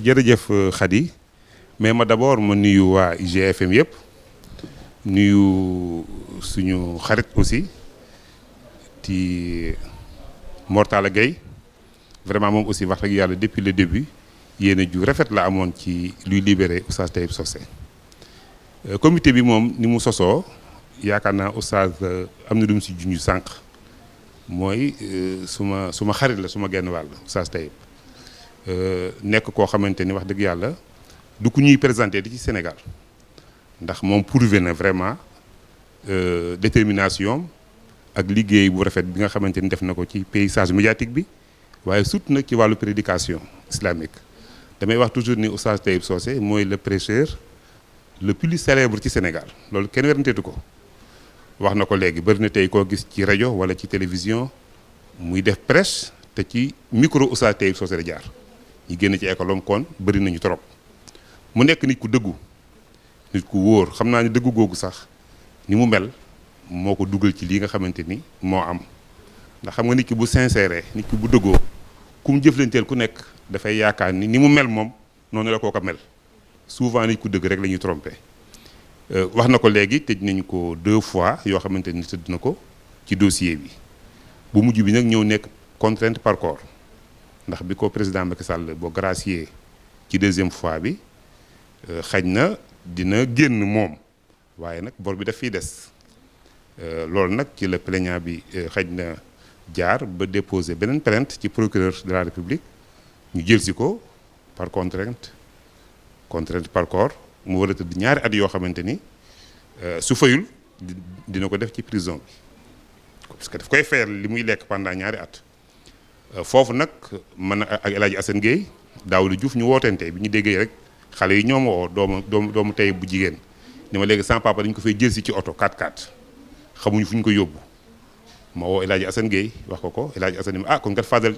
jërëjëf Khady mais ma d'abord ma nuyu waa IGFM yëpp nuyu suñu xarit aussi ci Mortala Gueye vraiment moom aussi wax dëgg yàlla depuis le début yéen a ju rafet la amoon ci luy libérer Oustaz Taib Socé comité bi moom ni mu sosoo yaakaar naa Oustaz am na lu mu si junj sànq mooy suma xarit la suma genn wàll Oustaz Taib nekk koo xamante ni wax dëgg yàlla du ku ñuy présenté di ci Sénégal ndax moom prouvé na vraiment détermination ak liggéey bu rafet bi nga xamante ni def na ko ci paysage médiatique bi waaye surtout nag ci wàllu prédication islamique damay wax toujours ni Oustaz Taib Socé mooy le prêcheur le plus célèbre ci Sénégal loolu kenn weranteetu ko wax na ko léegi bëri na tey koo gis ci rajo wala ci télévision muy def prêche te ci micro Oustaz Taib Socé la jaar ñi génn ci école am kon bëri nañu trop mu nekk nit ku dëggu nit ku wóor xam naa ni dëggu googu sax ni mu mel moo ko dugal ci lii nga xamante ni moo am ndax xam nga nit ki bu sincère nit ki bu dëggoo ku mu jëflanteel ku nekk dafay yaakaar ni mu mel moom noonu la koo ko mel souvent nit ku dëgg rek la ñuy trompé wax na ko léegi tëj nañu ko 2 fois yoo xamante ni tëdd na ko ci dossier bi bu mujj bi nag ñëw nekk contrainte par corps ndax bi ko président Macky Sall boo gracier ci 2e fois bi xaj na dina génn moom waaye nag bor bi daf fiy des loolu nag ci la plaignant bi xaj na jaar ba déposer beneen plainte ci procureur de la République ñu jël si ko par contrainte par corps mu war a tëdd 2 at yoo xamante ni su fayul dina ko def ci prison bi parce que daf koy fayal li muy lekk pendant 2 at foofu nag man ak El Hadj Assane Gueye Daouda Diouf ñu wootente bi ñu déggee rek xale yi ñoom woo doomu tey bu jigéen ni ma léegi sans papa dañu ko fay jël si ci oto 4x4 xamuñu fu ñu ko yóbbu ma woo El Hadj Assane Gueye wax ko El Hadj Assane ni kon kat Fadel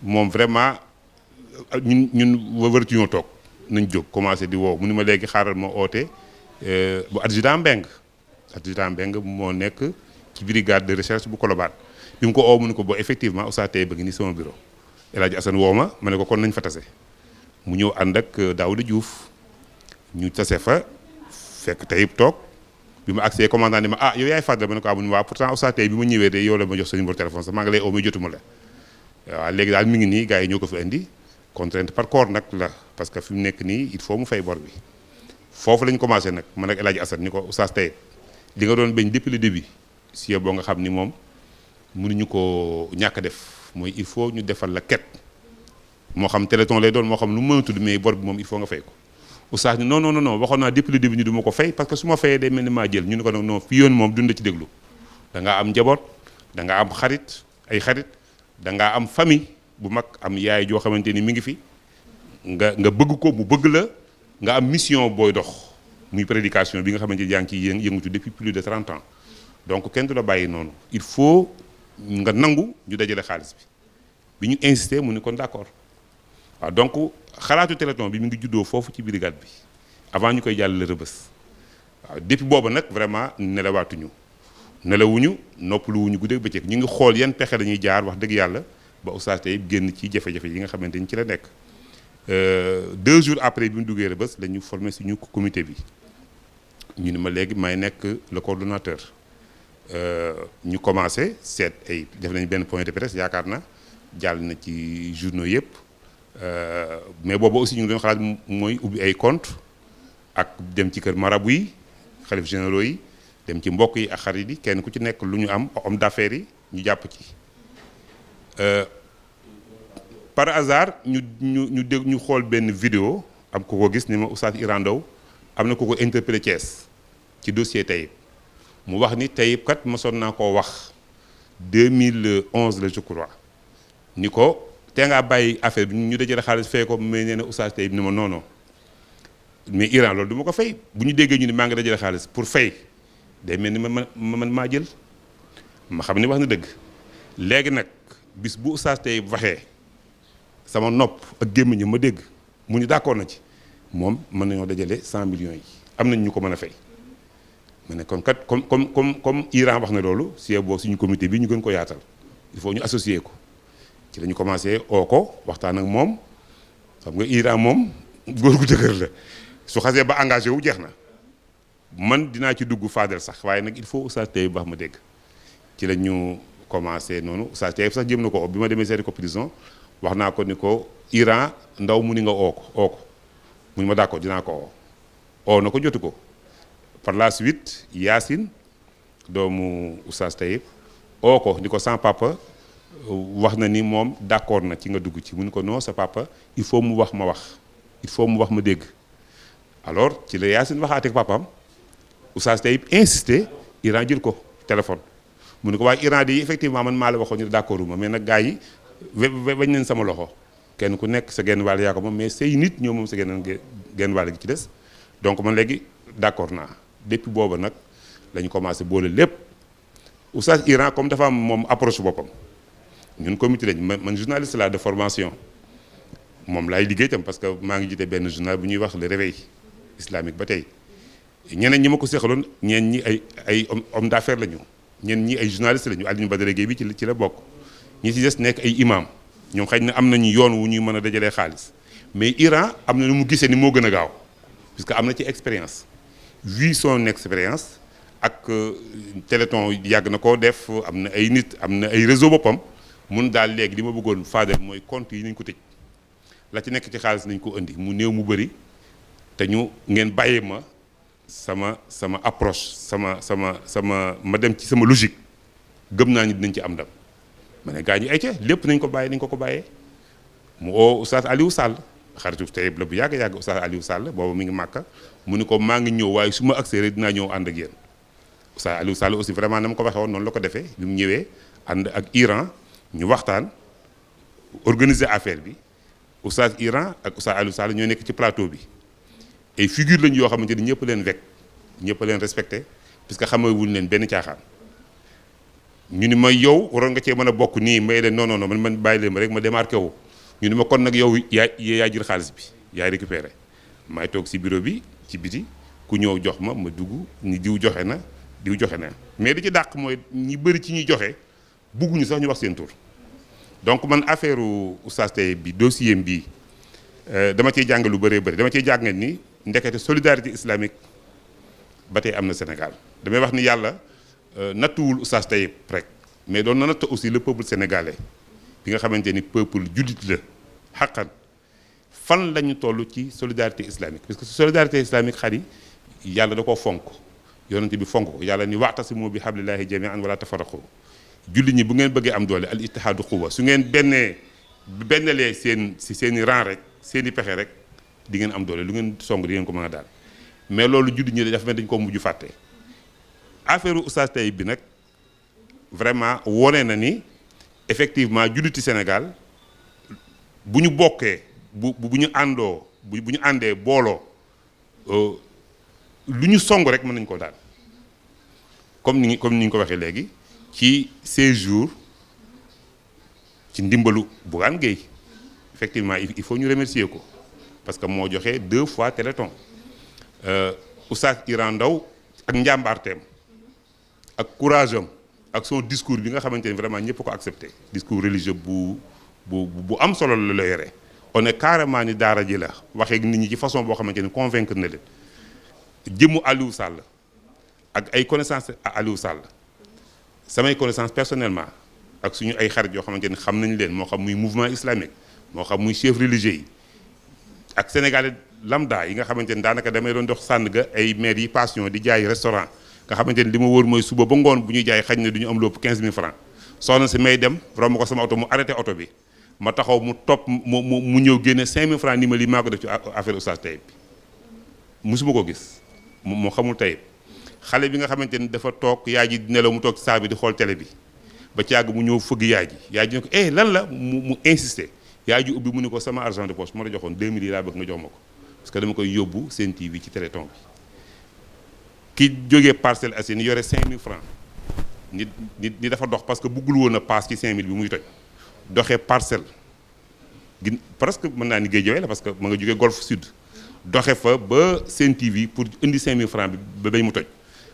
moom vraiment ñun waratuñoo toog nañ jóg commencé di woo mu ni ma léegi xaaral ma oote bu adjudant Mbeng moo nekk ci brigade de recherche bu Colobane bi mu ko oo mu ni ko boo effectivement Oustaz Taib ngi ni sama bureau El Hadj Assane woo ma ne ko kon nañ fa tase mu ñëw ànd ak Daouda Diouf ñu tase fa fekk Taib toog bi ma agsee commandant ni ma yow yaay Fadel ma ne ko mu ni waaw pourtant Oustaz Taib bi ma ñëwee de yow la ma jox sa numéro téléphone sax maa ngi lay oo mais jotuma la waaw léegi daal mi ngi nii gars yi ñoo ko fi indi contrainte par corps nag la parce que fi mu nekk nii il faut mu fay bor bi foofu lañ commencé nag man ak El Hadj Assane ni ko Oustaz Taib li nga doon bañ depuis le début si boo nga xam ni moom mënuñu ko ñàkk def mooy il faut ñu defal la ket moo xam téléthon lay doon moo xam lu mu mën a tudd mais bor bi moom il faut nga fay ko Oustaz ni non waxoon naa depuis le début ni du ma ko fay parce que su ma fayee day mel ni maa jël ñu ne ko non fii yoon moom dund ci déglu da ngaa am njaboot da nga am xarit da ngaa am famille bu mag am yaay joo xamante ni mi ngi fi nga bëgg ko mu bëgg la nga am mission booy dox muy prédication bi nga xamante ni yaa ngi ciy yëngatu depuis plus de 30 ans donc kenn du la bàyyi noonu il faut nga nangu ñu dajale xaalis bi ñu insisté mu ni kon d'accord waaw donc xalaatu téléthon bi mi ngi juddoo foofu ci brigade bi avant ñu koy jàllale Rëbës waaw depuis boobu nag vraiment nelawuñu noppaluwuñu guddeeg bëccëg ñu ngi xool yan pexe dañuy jaar wax dëgg yàlla ba Oustaz Taib génn ci jafe-jafe yi nga xamante ni ci la nekk 2 jours après bi mu duggee Rëbës la ñu formé suñu comité bi ñu ni ma léegi may nekk le coordonnateur ñu commencé seet def nañ benn point de presse yaakaar na jàll na ci journaux yëpp mais boobu aussi ñu ngi doon xalaat mooy ubbi ay compte ak dem ci kër marabu yi xalif généraux yi dem ci mbokk yi ak xarit yi kenn ku ci nekk lu ñu am homme d'affaires yi ñu jàpp ci par hasard ñu xool benn vidéo am ko ko gis ni ma Oustaz Iran Ndaw am na ko interpellé Thiès ci dossier Taib mu wax ni Taib kat mosoon naa koo wax 2011 la je crois ni ko te ngaa bàyyi affaire bi ñu dajale xaalis fay ko mais nee na Oustaz Taib ni ma non mais Iran loolu du ma ko fay bu ñu déggee ñu ni maa ngi dajale xaalis pour fay day mel ni man maa jël ma xam ni wax na dëgg léegi nag bis bu Oustaz Taib waxee sama nopp ak gémmiñ ma dégg mu ni d'accord na ci moom mën nañoo dajale 100 millions yi am nañ ñu ko mën a fay ma ne kon kat comme Iran wax na loolu si boo suñu comité bi ñu gën ko yaatal il faut ñu associer ko ci la ñu commencé oo ko waxtaan ak moom xam nga Iran moom góor gu dëgër la su xasee ba engagé wu jeex na man dinaa ci dugg Fadel sax waaye nag il faut Oustaz Taïb baax ma dégg ci la ñu commencé noonu Oustaz Taïb sax jëm na ko bi ma demee seeti ko prison wax naa ko ni ko Iran ndaw mu ni nga oo ko mu ni ma d'accord dinaa ko oo na ko jotu ko par la suite Yacine doomu Oustaz Taïb oo ko ni ko sans papa wax na ni moom d'accord na ci nga dugg ci mu ni ko non sa papa il faut mu wax ma wax il faut mu wax ma dégg alors ci la Yacine waxaateeg papaam Oustaz Taïb insisté Iran jël ko téléphone mu ni ko waaye Iran di effectivement man maa la waxoon ñu d'accord ma mais nag gars yi weñ nañ sama loxo kenn ku nekk sa genn wàll yaa ko moom mais say nit ñoo moom sa genn wàll gi ci des donc man léegi d'accord naa depuis booba nag la ñu commencé boole lépp Oustaz Iran comme dafa am moom approche boppam ñun comité lañ man journaliste la de formation moom laay liggéey tam parce que maa ngi jiite benn journal bu ñuy wax le réveil islamique ba tey ñeneen ñi ma ko seqaloon ñeen ñi ay homme d'affaires lañu ñeen ñi ay journaliste lañu Alioune Badara Gueye bi ci la bokk ñi ci des nekk ay imam ñoom xëy na am nañu yoon wu ñuy mën a dajalee xaalis mais Iran am na nu mu gisee ni moo gën a gaaw puisque am na ci expérience vu son expérience ak téléthon yàgg na koo def am na ay nit am na ay réseau boppam mun daal léegi li ma bëggoon Fadel mooy compte yi nañ ko tëj la ci nekk ci xaalis nañ ko indi mu néew mu bëri te ñu ngeen bàyyi ma sama approche ma dem ci sama logique gëm naa ni dinañ ci am ndam ma ne gaa ñi ay ca lépp nañ ko bàyyi nañ ko bàyyee mu oo Oustaz Aliou Sall xaritu Taïb la bu yàgg Oustaz Aliou Sall boobu mi ngi màkka mu ni ko maa ngi ñëw waaye su ma agsee rek dinaa ñëw ànd ak yéen Oustaz Aliou Sall aussi vraiment na ma ko waxee woon noonu la ko defee bi mu ñëwee ànd ak Iran ñu waxtaan organiser affaire bi Oustaz Iran ak Oustaz Aliou Sall ñoo nekk ci plateau bi ay figure lañu yoo xamante ni ñëpp leen wekk ñëpp leen respecté puisque xamee wuñ leen benn caaxaan ñu ni ma yow waroon nga cee mën a bokk nii may leen non man bàyyi leen ma rek ma démarqué wu ñu ni ma kon nag yow yaa jël xaalis bi yaay récupéré maay toog si bureau bi ci biti ku ñëw jox ma dugg ni diw joxe na mais li ci dàq mooy ñi bëri ci ñuy joxe bugguñu sax ñu wax seen tur donc man affaire Oustaz Taïb bi dossier bi dama ciy jàng lu bëree bëri dama ciy jàng ni ndekete solidarité islamique ba tey am na Sénégal damay wax ni yàlla nattuwul Oustaz Taïb rek mais doon na natt aussi le peuple sénégalais bi nga xamante ni peuple jullit la xaqan fan la ñu toll ci solidarité islamique parce que solidarité islamique xari yàlla da koo fonk yonent bi fonk ko yàlla ni wa'tasimu bi hablillahi jami'an wala tafarraqu jullit ñi bu ngeen bëggee am doole al ittihaadu quwwa su ngeen bennalee seen i rang rek seen i pexe rek di ngeen am doole lu ngeen song di ngeen ko mën a daal mais loolu jullit ñi dafa mel dañu ko mujj fàtte affaire Oustaz Taïb bi nag vraiment wone na ni effectivement julliti Sénégal bu ñu bokkee bu ñu àndoo bu ñu àndee booloo lu ñu song rek mën nañu ko daal comme ni ñu ko waxee léegi ci ces jours ci ndimbalu Bougane Gueye effectivement il faut ñu remercier ko parce que moo joxe 2 fois téléthon Oustaz Iran Ndaw ak njàmbaarteem ak courage am ak son discours bi nga xamante ni vraiment ñëpp ko accepté discours religieux bu am solo la yore on est carrément ni daara ji la waxee nit ñi ci façon boo xamante ni convaincre na leen jëmmu Aliou Sall ak ay connaissance Aliou Sall samay connaissance personnellement ak suñu ay xarit yoo xamante ni xam nañ leen moo xam muy mouvement islamique moo xam muy chef religieux yi ak sénégalais lambda yi nga xamante ni daanaka damay doon dox sànn ga ay maire yi passion di jaay restaurant nga xamante ni li ma wóor mooy suba ba ngoon bu ñuy jaay xañ na du ñu am lépp 15000 francs soxna si may dem romb ko sama oto mu arrêté oto bi ma taxaw mu topp mu ñëw génne 5000 francs ni ma lii maa ko def ci affaire Oustaz Taïb bi musuma ko gis moo xamul Taïb xale bi nga xamante ni dafa toog yaay ji nelaw mu toog ci saa bi di xool télé bi ba ci yàgg mu ñëw fëgg yaay ji ne ko lan la mu insisté yaay ji ubbi mu ne ko sama argent de poche ma la joxoon 2000 yi laa bëgg nga jox ma ko parce que dama koy yóbbu Sen TV ci téléthon bi ki jógee Parcelles Assainies yore 5000 francs nit dafa dox parce que bëggul woon a paas ci 5000 bi muy toj doxee parcelle presque mën naa ni Guédiawaye la parce que ma nga jógee Golf Sud doxe fa ba Sen TV pour indi 5000 francs bi ba bañ mu toj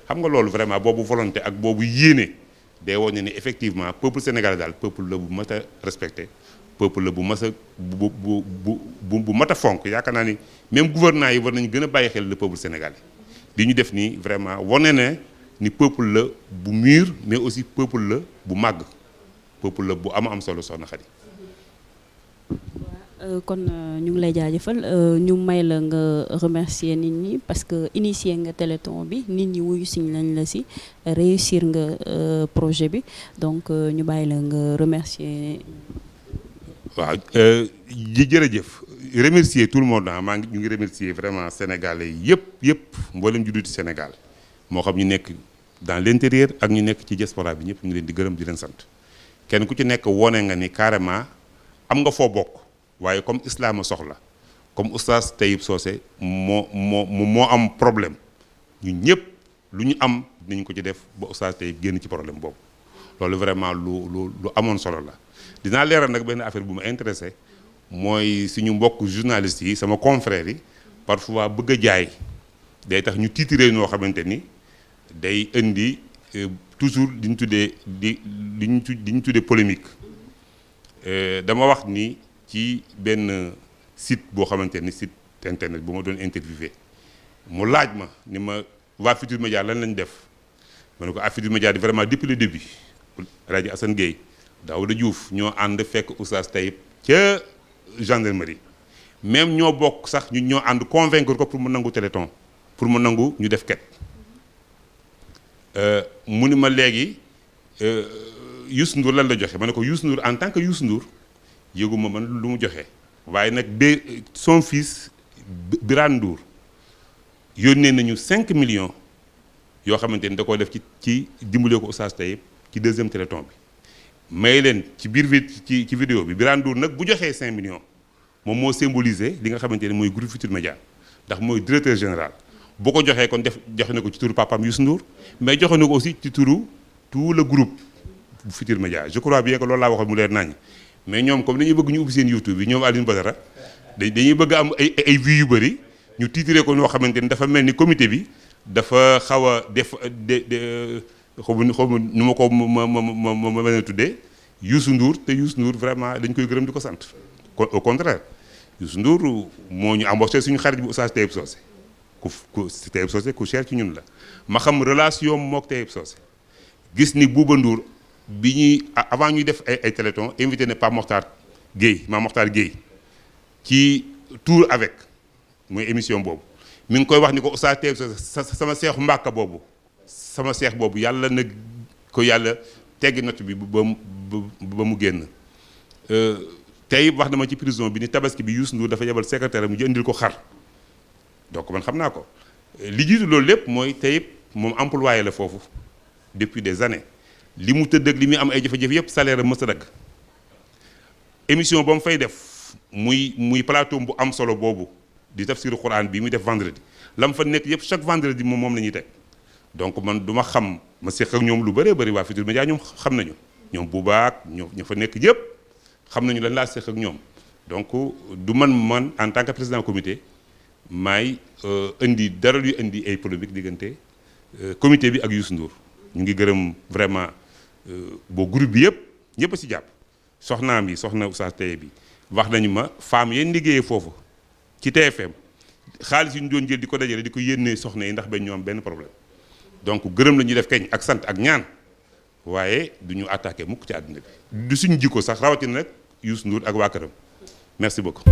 xam nga loolu vraiment boobu volonté ak boobu yéene day woon ne ni effectivement peuple sénégalais daal peuple la bu mat a respecté peuple la bu mas a bu mat a fonk yaakaar naa ni même gouvernement yi war nañu gën a bàyyi xel le peuple sénégalais li ñu def nii vraiment wane ne ni peuple la bu mûr mais aussi peuple la bu màgg peuple la bu am solo soxna Khady. kon ñu ngi lay jaajëfal ñu may la nga remercier nit ñi parce que initier nga téléthon bi nit ñi wuyu siñ lañ la si réussir nga projet bi donc ñu bàyyi la nga remercier. waaw jërëjëf remercier tout le monde ñu ngi remercier vraiment sénégalais yëpp mboolem judduti Sénégal moo xam ñu nekk dans l'intérieur ak ñu nekk ci diaspora bi ñëpp ñu ngi leen di gërëm di leen sant kenn ku ci nekk wone nga ni carrément am nga foo bokk waaye comme islam a soxla comme oustaz Taïb Socé moo am problème ñu ñëpp lu ñu am dinañ ko ci def ba oustaz Taïb génn ci problème boobu loolu vraiment lu amoon solo la. dinaa leeral nag benn affaire bu ma intéressé mooy suñu mbokk journalistes yi sama confrères yi parfois bëgg a jaay day tax ñu tiitiree noo xamante ni day indi toujours li ñu tuddee polémique dama wax ni ci benn site boo xamante ni site internet bu ma doon interviewé mu laaj ma ni ma waa Futurs Médias lan lañ def ma ne ko Futurs Médias di vraiment depuis le début rajo Assane Gueye Daouda Diouf ñoo ànd fekk oustaz Taïb ca gendarmerie même ñoo bokk sax ñu ñoo ànd convaincre ko pour mu nangu téléthon pour mu nangu ñu def ket mu ni ma léegi Youssou Ndour lan la joxe ma ne ko Youssou Ndour en tant que Youssou Ndour yëguma man lu mu joxe waaye nag son fils Birane Ndour yónnee nañu 5 millions yoo xamante ni da koo def ci dimbalee ko oustaz Taïb ci deuxième téléthon bi may leen ci biir ci vidéo bi Birane Ndour nag bu joxee 5 millions moom moo symbolisé li nga xamante ne mooy groupe Futurs Médias ndax mooy directeur général boo ko joxee kon joxe na ko ci turu papaam Youssou Ndour mais joxe na ko aussi ci turu tout le groupe Futurs Médias je crois bien que loolu laa waxoon mu leer nañ mais ñoom comme dañuy bëgg ñu ubbi seen YouTube bi ñoom Alioune Badara dañuy bëgg am ay vues yu bëri ñu tiitiree ko ñoo xamante ni dafa mel ni comité bi dafa xaw a def xaw ma nu ma ko ma mën a tuddee Youssou Ndour te Youssou Ndour vraiment dañ koy gërëm di ko sant au contraire Youssou Ndour moo ñu embauché suñu xarit bi oustaz Taïb Socé ku Taïb Socé ku cher ci ñun la ma xam relation mook Taïb Socé gis ni Bouba Ndour bi ñuy avant ñuy def ay téléthon invité ne Pape Mokhtar Gueye Mame Mokhtar Gueye ci Tour avec mooy émission boobu mi ngi koy wax ni ko oustaz Taïb Socé sama seexu mbàkka boobu sama seex boobu yàlla na ko yàlla teggi natt bi ba mu génn tey wax na ma ci prison bi ni tabaski bi Youssou Ndour dafa yebal secrétaire mu jëndil ko xar donc man xam naa ko li jiitu loolu lépp mooy Taïb moom employé la foofu depuis des années li mu tëdd ak li muy am ay jafe-jafe yëpp salaire am mës a dagg émission ba mu fay def muy plateau bu am solo boobu di tafsiru Quran bi muy def vendredi la mu fa nekk yëpp chaque vendredi moom la ñuy teg donc man du ma xam ma seq ak ñoom lu bëree bëri waa Futurs Médias ñoom xam nañu ñoom Boubaak ñoo fa nekk yëpp xam nañu lan laa seq ak ñoom donc du man en tant que président comité maay indi dara luy indi ay polémique diggante comité bi ak Youssou Ndour ñu ngi gërëm vraiment boo groupe bi yëpp ñëpp a si jàpp soxnaam yi soxna oustaz Taïb bi wax nañu ma femme yeen liggéeyee foofu ci TFM xaalis yi ñu doon jël di ko dajale di ko yénnee soxna yi ndax ba ñoom benn problème donc gërëm la ñuy def keñ ak sant ak ñaan waaye du ñu attaqué mukk ci àdduna bi du suñu jikko sax rawatina nag Youssou Ndour ak waa këram merci beaucoup